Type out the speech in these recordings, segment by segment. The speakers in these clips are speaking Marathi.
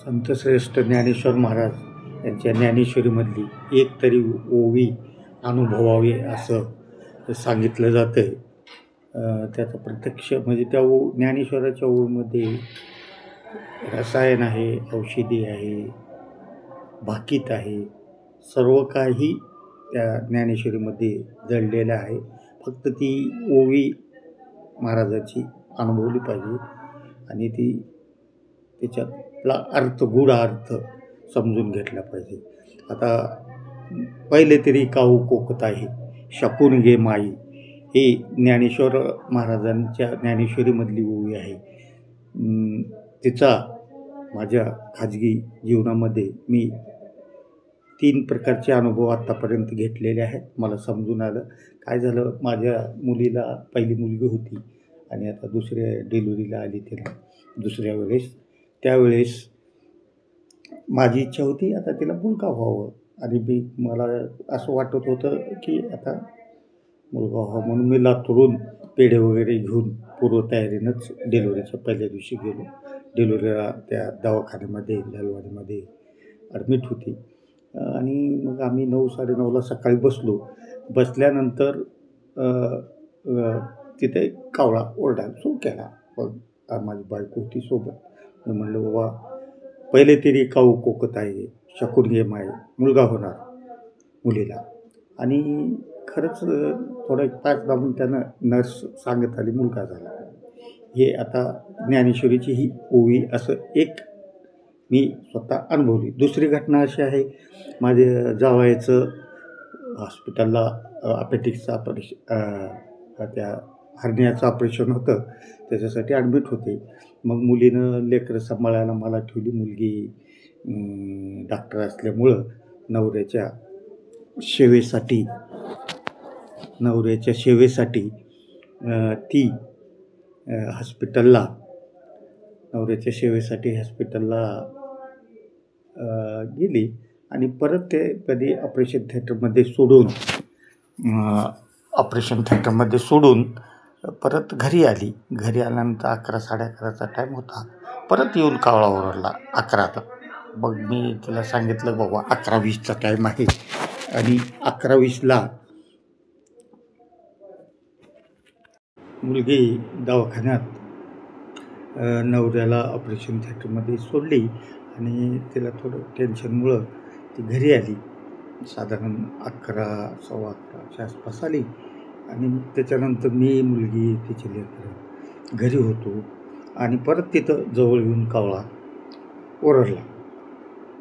संतश्रेष्ठ ज्ञानेश्वर महाराज यांच्या ज्ञानेश्वरीमधली एक तरी ओवी अनुभवावी असं सांगितलं जातं आहे. त्याचा प्रत्यक्ष म्हणजे त्या ज्ञानेश्वराच्या ओवीमध्ये रसायन आहे, औषधी आहे, भाकीत आहे, सर्व काही त्या ज्ञानेश्वरीमध्ये जडलेलं आहे. फक्त ती ओवी महाराजाची अनुभवली पाहिजे आणि ती त्याच्यातला अर्थ, गूढ अर्थ समजून घेतला पाहिजे. आता पहिले तरी काहू कोकत आहे, शकून घे माई, हे ज्ञानेश्वर महाराजांच्या ज्ञानेश्वरीमधली ओवी आहे. तिचा माझ्या खाजगी जीवनामध्ये मी 3 प्रकारचे अनुभव आत्तापर्यंत घेतलेले आहेत. मला समजून आलं काय झालं. माझ्या मुलीला पहिली मुलगी होती आणि आता दुसऱ्या डिलिव्हरीला आली तिला दुसऱ्या वेळेस. त्यावेळेस माझी इच्छा होती आता तिला मुलगा व्हावं आणि मला असं वाटत होतं की आता मुलगा व्हावा म्हणून मी लातूरून पेढे वगैरे घेऊन पूर्वतयारीनंच डिलिव्हरीच्या पहिल्या दिवशी गेलो. डिलिव्हरीला त्या दवाखान्यामध्ये लालवाडीमध्ये ॲडमिट होती आणि मग आम्ही 9-9:30ला सकाळी बसलो. बसल्यानंतर तिथे कावळा ओरडायला सुरू केला. मग माझी बायको होती सोबत. मी म्हणलं बाबा पहिले तरी काऊ कोकत आहे, शकून घे माय, मुलगा होणार मुलीला. आणि खरंच थोडं 5-10 मिनिटानं नर्स सांगत आली मुलगा झाला. हे आता ज्ञानेश्वरीची ही ओवी असं एक मी स्वतः अनुभवली. दुसरी घटना अशी आहे, माझ्या जावयाचं हॉस्पिटलला अपेटिक्सचं ऑपरेशन, त्या हर्नियाचं ऑपरेशन होतं, त्याच्यासाठी ॲडमिट होते. मग मुलीनं लेकरं सांभाळायला मला ठेवली. मुलगी डॉक्टर असल्यामुळं नवऱ्याच्या सेवेसाठी ती हॉस्पिटलला गेली आणि परत ते कधी ऑपरेशन थिएटरमध्ये सोडून परत घरी आली. घरी आल्यानंतर 11-11:30चा टाईम होता. परत येऊन कावळा ओरडला 11ला. मग मी तिला सांगितलं बाबा 11:20चा टाईम आहे आणि 11:20ला मुलगी दवाखान्यात नवऱ्याला ऑपरेशन थिएटरमध्ये सोडली आणि तिला थोडं टेन्शनमुळं ती घरी आली. साधारण 11-11:15च्या आसपास आली आणि त्याच्यानंतर मी, मुलगी, तिचे लेकरं घरी होतो आणि परत तिथं जवळ येऊन कावळा ओरडला.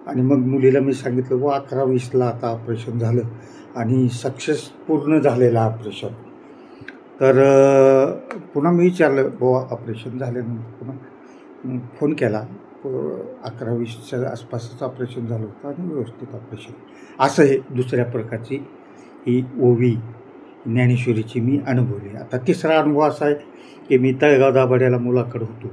आणि मग मुलीला मी सांगितलं व 11:20ला आता ऑपरेशन झालं आणि सक्सेस पूर्ण झालेलं ऑपरेशन. तर पुन्हा मी विचारलं बाबा ऑपरेशन झाल्यानंतर पुन्हा फोन केला. 11:20च्या आसपासच ऑपरेशन झालं होतं आणि व्यवस्थित ऑपरेशन. असं हे दुसऱ्या प्रकारची ही ओवी ज्ञानेश्वरीची मी अनुभवली. आता तिसरा अनुभव असा आहे की मी तळेगाव दाभाड्याला मुलाकडं होतो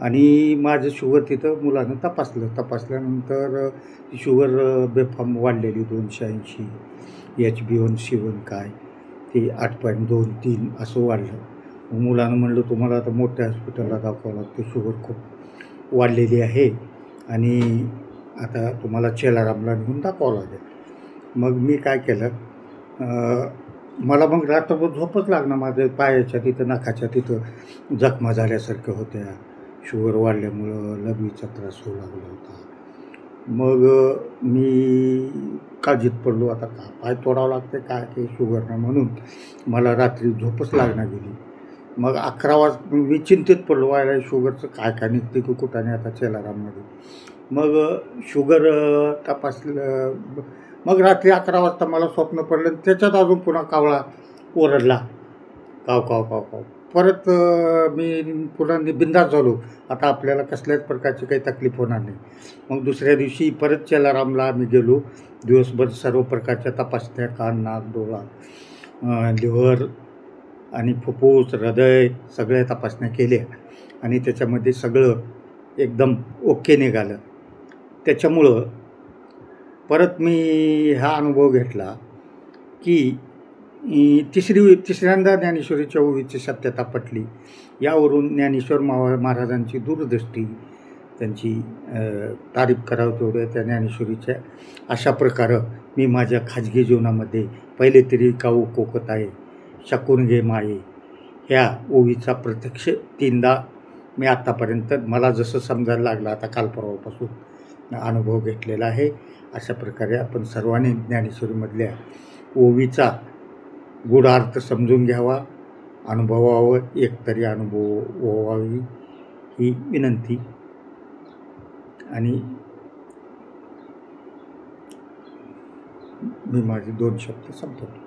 आणि माझं शुगर तिथं मुलानं तपासल्यानंतर ती शुगर बेफाम वाढलेली 280, HbA1C1 काय ते 8.23 असं वाढलं. मुलानं म्हणलं तुम्हाला आता मोठ्या हॉस्पिटलला दाखवावं लागतं, शुगर खूप वाढलेली आहे आणि आता तुम्हाला चेलारामला नेऊन दाखवावं लागेल. मग मी काय केलं, मला मग रात्रभर झोपच लागणार. माझ्या पायाच्या तिथं, नाकाच्या तिथं जखमा झाल्यासारख्या होत्या. शुगर वाढल्यामुळं लघवीचा त्रास होऊ लागला होता. मग मी काळजीत पडलो, आता पाय तोडावं लागतं काय ते शुगरनं, म्हणून मला रात्री झोपच लागणार गेली. मग 11 वाजता मी चिंतेत पडलो, व्हायला शुगरचं काय निघते की कुठं नाही आता चेलाराममध्ये. मग शुगर तपासलं. मग रात्री 11 वाजता मला स्वप्न पडलं. त्याच्यात अजून पुन्हा कावळा ओरडला, काव काव काव काव. परत मी पुन्हा बिंदास झालो, आता आपल्याला कसल्याच प्रकारची काही तकलीफ होणार नाही. मग दुसऱ्या दिवशी परत चेलारामला आम्ही गेलो. दिवसभर सर्व प्रकारच्या तपासण्या, कान, नाक, डोळा, लिव्हर आणि फुफ्फुस, हृदय सगळ्या तपासण्या केल्या आणि त्याच्यामध्ये सगळं एकदम ओके निघालं. त्याच्यामुळं परत मी हा अनुभव घेतला की तिसऱ्यांदा ज्ञानेश्वरीच्या ओवीची सत्यता पटली. यावरून ज्ञानेश्वर महाराजांची दूरदृष्टी त्यांची तारीफ करावं तेवढं त्या ज्ञानेश्वरीच्या. अशा प्रकारे मी माझ्या खाजगी जीवनामध्ये पहिले तरी काऊ कोकत आहे, शकून घे माये ह्या ओवीचा प्रत्यक्ष 3दा मी आत्तापर्यंत मला जसं समजायला लागलं आता काल परवापासून अनुभव घेतलेला आहे. अशा प्रकारे आपण सर्वांनी ज्ञानेश्वरीमधल्या ओवीचा गूढार्थ समजून घ्यावा, अनुभवावं, एकतरी अनुभवावी ही विनंती. आणि मी माझे 2 शब्द संपवतो.